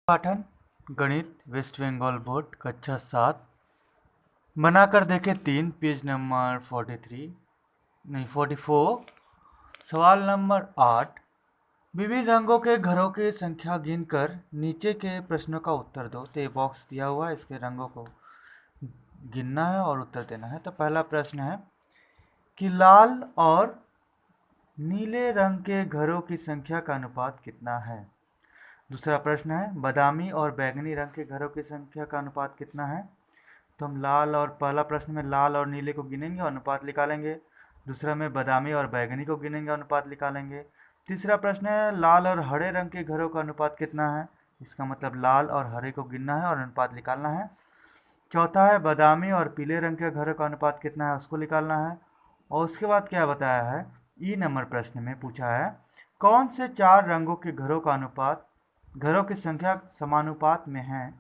पाठन गणित waste Bengal board कक्षा 7 बनाकर देखे 3 पेज नंबर 44 सवाल नंबर 8 विभिन्न रंगों के घरों की संख्या गिनकर नीचे के प्रश्नों का उत्तर दो। तो ये बॉक्स दिया हुआ है, इसके रंगों को गिनना है और उत्तर देना है। तो पहला प्रश्न है कि लाल और नीले रंग के घरों की संख्या का अनुपात कितना है। दूसरा प्रश्न है बादामी और बैंगनी रंग के घरों की संख्या का अनुपात कितना है। तो हम लाल और पहला प्रश्न में लाल और नीले को गिनेंगे और अनुपात निकालेंगे। दूसरा में बादामी और बैंगनी को गिनेंगे और अनुपात निकालेंगे। तीसरा प्रश्न है लाल और हरे रंग के घरों का अनुपात कितना है। इसका मतलब लाल और हरे को गिनना है और अनुपात निकालना है। चौथा है बादामी और पीले रंग के घरों का अनुपात कितना है, उसको निकालना है। और उसके बाद क्या बताया है, ई नंबर प्रश्न में पूछा है कौन से 4 रंगों के घरों की संख्या समानुपात में है।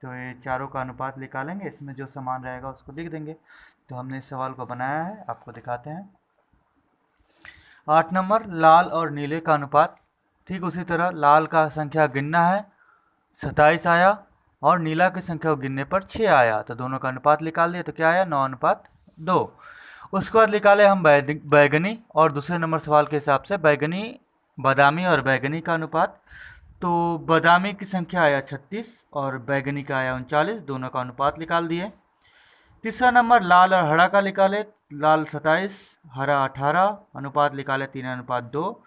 तो ये चारों का अनुपात निकालेंगे, इसमें जो समान रहेगा उसको लिख देंगे। तो हमने इस सवाल को बनाया है, आपको दिखाते हैं। 8 नंबर लाल और नीले का अनुपात। ठीक उसी तरह लाल का संख्या गिनना है 27 आया और नीला की संख्या को गिनने पर 6 आया। तो दोनों का अनुपात निकाल दिया तो क्या आया 9:2। उसके बाद निकाले हम बैगनी और दूसरे नंबर सवाल के हिसाब से बैगनी बादामी और बैगनी का अनुपात। तो बादामी की संख्या आया 36 और बैगनी का आया 39, दोनों का अनुपात निकाल दिए। तीसरा नंबर लाल और हरा का निकाले, लाल 27 हरा 18, अनुपात निकाले 3:2।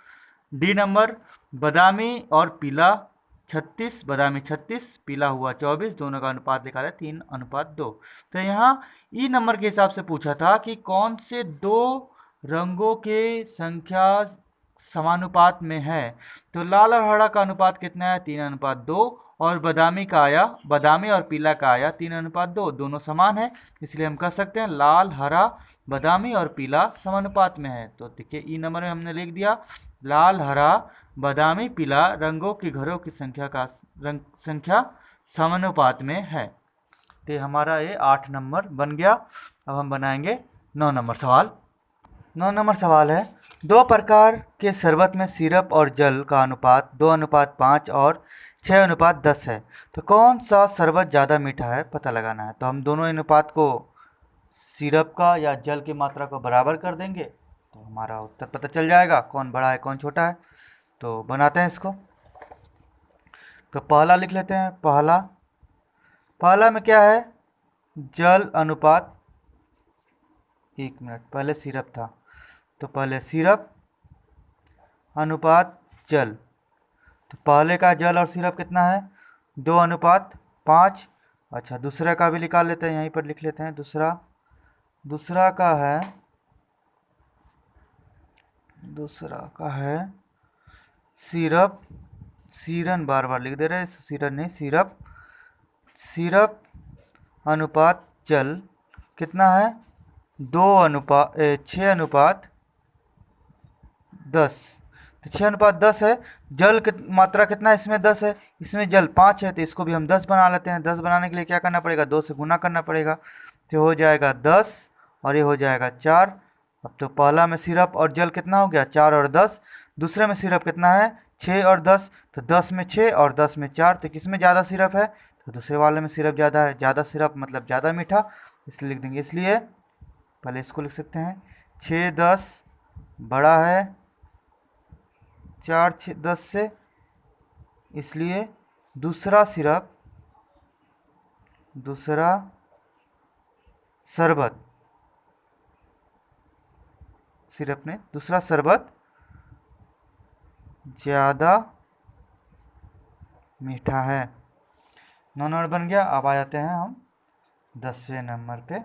डी नंबर बादामी और पीला 36, बादामी 36 पीला हुआ 24, दोनों का अनुपात निकाले 3:2। तो यहाँ ई नंबर के हिसाब से पूछा था कि कौन से 2 रंगों के संख्या समानुपात में है। तो लाल और हरा का अनुपात कितना है 3:2 और बादामी और पीला का आया 3:2, दोनों समान है, इसलिए हम कह सकते हैं लाल हरा बादामी और पीला समानुपात में है। तो देखिए ई नंबर में हमने लिख दिया लाल हरा बादामी पीला रंगों के घरों की संख्या समानुपात में है। तो हमारा ये 8 नंबर बन गया। अब हम बनाएंगे 9 नंबर सवाल। 9 नंबर सवाल है 2 प्रकार के शरबत में सिरप और जल का अनुपात 2:5 और 6:10 है। तो कौन सा शरबत ज़्यादा मीठा है पता लगाना है। तो हम दोनों अनुपात को सिरप का या जल की मात्रा को बराबर कर देंगे तो हमारा उत्तर पता चल जाएगा कौन बड़ा है कौन छोटा है। तो बनाते हैं इसको। तो पहला लिख लेते हैं। पहला में क्या है जल अनुपात, 1 मिनट पहले सिरप था तो पहले सिरप अनुपात जल। तो पहले का जल और सिरप कितना है 2:5। अच्छा दूसरे का भी निकाल लेते हैं, यहीं पर लिख लेते हैं। दूसरा का है सिरप, सीरन बार बार लिख दे रहे हैं, सीरन नहीं सिरप अनुपात जल कितना है 6:10। तो 6:10 है। जल की मात्रा कितना है इसमें 10 है, इसमें जल 5 है, तो इसको भी हम 10 बना लेते हैं। 10 बनाने के लिए क्या करना पड़ेगा 2 से गुना करना पड़ेगा, तो हो जाएगा 10 और ये हो जाएगा 4। अब तो पहला में सिरप और जल कितना हो गया 4 और 10। दूसरे में सिरप कितना है 6 और 10, तो 10 में 6 और 10 में 4। तो किस में ज़्यादा सिरप है तो दूसरे वाले में सिरप ज़्यादा है। ज़्यादा सिरप मतलब ज़्यादा मीठा, इसलिए लिख देंगे। इसलिए पहले इसको लिख सकते हैं 6-10 बड़ा है 4-10 से, इसलिए दूसरा शरबत ज़्यादा मीठा है। 9 नंबर बन गया। अब आ जाते हैं हम 10वें नंबर पे।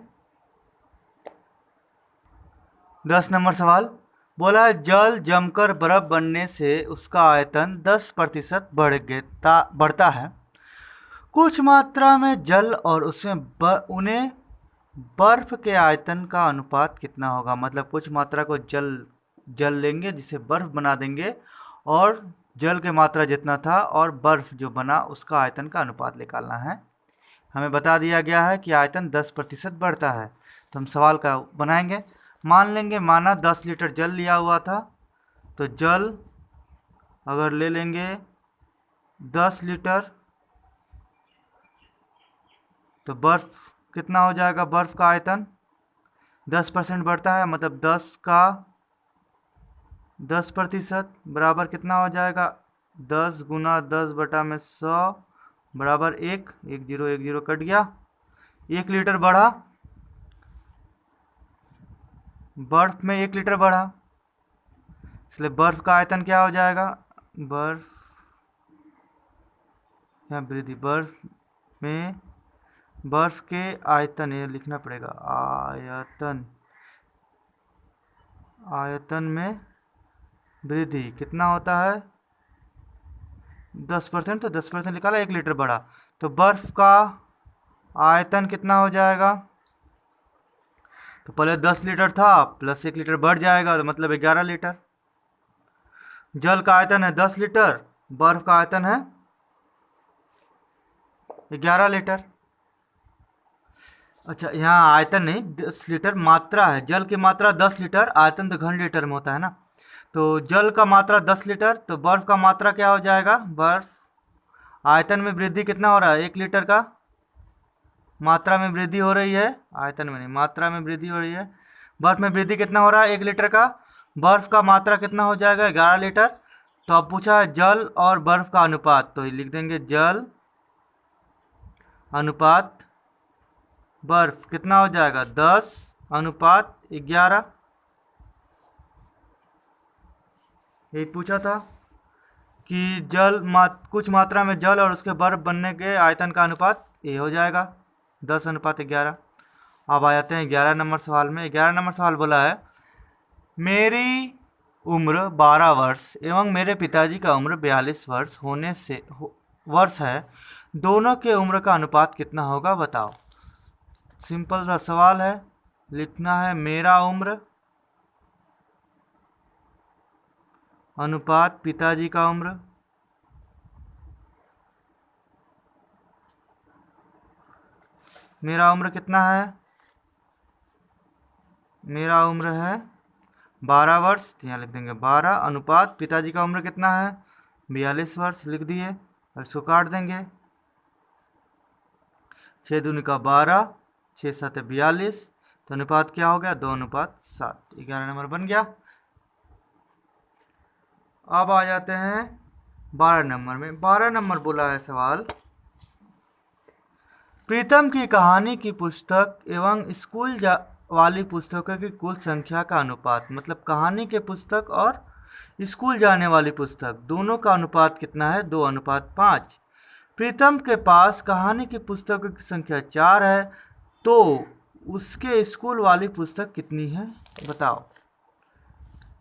10 नंबर सवाल बोला जल जमकर बर्फ बनने से उसका आयतन 10% बढ़ता है। कुछ मात्रा में जल और उसमें उन्हें बर्फ के आयतन का अनुपात कितना होगा। मतलब कुछ मात्रा को जल लेंगे जिसे बर्फ बना देंगे और जल की मात्रा जितना था और बर्फ जो बना उसका आयतन का अनुपात निकालना है। हमें बता दिया गया है कि आयतन 10% बढ़ता है। तो हम सवाल का बनाएंगे। मान लेंगे माना 10 लीटर जल लिया हुआ था, तो जल अगर ले लेंगे 10 लीटर तो बर्फ कितना हो जाएगा, बर्फ का आयतन 10% बढ़ता है, मतलब 10% बराबर कितना हो जाएगा, 10 गुना 10/100 बराबर 1, 1 कट गया, 1 लीटर बढ़ा, बर्फ में 1 लीटर बढ़ा, इसलिए बर्फ का आयतन क्या हो जाएगा, बर्फ या वृद्धि, बर्फ के आयतन, ये लिखना पड़ेगा, आयतन में वृद्धि कितना होता है 10%, तो 10% निकाला, 1 लीटर बढ़ा, तो बर्फ का आयतन कितना हो जाएगा, तो पहले 10 लीटर था प्लस 1 लीटर बढ़ जाएगा, तो मतलब 11 लीटर। जल का आयतन है 10 लीटर, बर्फ का आयतन है 11 लीटर। अच्छा, यहाँ आयतन नहीं, 10 लीटर मात्रा है, जल की मात्रा 10 लीटर, आयतन तो घन लीटर में होता है ना, तो जल का मात्रा 10 लीटर, तो बर्फ का मात्रा क्या हो जाएगा, बर्फ आयतन में वृद्धि कितना हो रहा है, 1 लीटर का, मात्रा में वृद्धि हो रही है, आयतन में नहीं, मात्रा में वृद्धि हो रही है, बर्फ में वृद्धि कितना हो रहा है 1 लीटर का, बर्फ का मात्रा कितना हो जाएगा 11 लीटर। तो अब पूछा है जल और बर्फ का अनुपात, तो लिख देंगे जल अनुपात बर्फ कितना हो जाएगा 10:11। यही पूछा था कि कुछ मात्रा में जल और उसके बर्फ बनने के आयतन का अनुपात ये हो जाएगा 10:11। अब आ जाते हैं 11 नंबर सवाल में। 11 नंबर सवाल बोला है, मेरी उम्र 12 वर्ष एवं मेरे पिताजी का उम्र 42 वर्ष है, दोनों के उम्र का अनुपात कितना होगा बताओ। सिंपल सा सवाल है, लिखना है मेरा उम्र अनुपात पिताजी का उम्र, मेरा उम्र कितना है, मेरा उम्र है 12 वर्ष, यहाँ लिख देंगे 12 अनुपात पिताजी का उम्र कितना है 42 वर्ष, लिख दिए, और इसको काट देंगे, 6 दूनी का 12, 6 7 42, तो अनुपात क्या हो गया 2:7। 11 नंबर बन गया। अब आ जाते हैं 12 नंबर में। 12 नंबर बोला है सवाल, प्रीतम की कहानी की पुस्तक एवं स्कूल वाली पुस्तकों की कुल संख्या का अनुपात, मतलब कहानी के पुस्तक और स्कूल जाने वाली पुस्तक दोनों का अनुपात कितना है 2:5। प्रीतम के पास कहानी की पुस्तकों की संख्या 4 है, तो उसके स्कूल वाली पुस्तक कितनी है बताओ।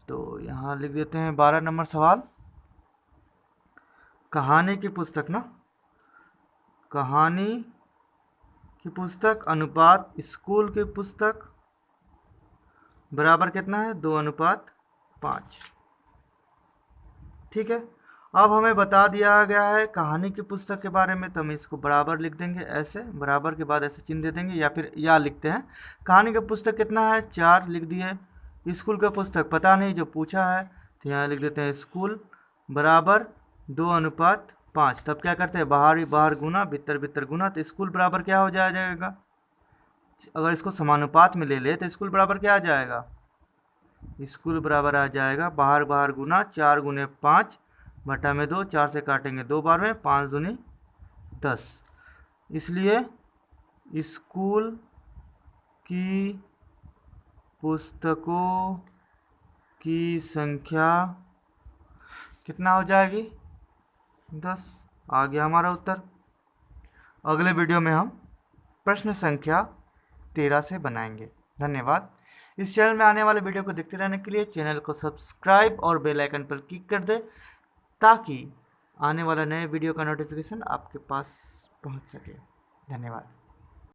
तो यहाँ लिख देते हैं 12 नंबर सवाल, कहानी की पुस्तक ना, कहानी की पुस्तक अनुपात स्कूल की पुस्तक बराबर कितना है 2:5। ठीक है, अब हमें बता दिया गया है कहानी की पुस्तक के बारे में, तो हम इसको बराबर लिख देंगे, ऐसे बराबर के बाद ऐसे चिन्ह दे देंगे, या फिर या लिखते हैं कहानी की पुस्तक कितना है 4 लिख दिए, स्कूल का पुस्तक पता नहीं जो पूछा है, तो यहाँ लिख देते हैं स्कूल बराबर 2:5। तब क्या करते हैं बाहर बाहर गुना, भीतर भीतर गुना, तो स्कूल बराबर क्या हो जाएगा, अगर इसको समानुपात में ले ले तो स्कूल बराबर क्या आ जाएगा, स्कूल बराबर आ जाएगा बाहर बाहर गुना 4 गुने 5 बटा में 2, 4 से काटेंगे 2 बार में, 5 दूनी 10, इसलिए स्कूल की पुस्तकों की संख्या कितना हो जाएगी 10। आ गया हमारा उत्तर। अगले वीडियो में हम प्रश्न संख्या 13 से बनाएंगे। धन्यवाद। इस चैनल में आने वाले वीडियो को देखते रहने के लिए चैनल को सब्सक्राइब और बेल आइकन पर क्लिक कर दें, ताकि आने वाला नए वीडियो का नोटिफिकेशन आपके पास पहुंच सके। धन्यवाद।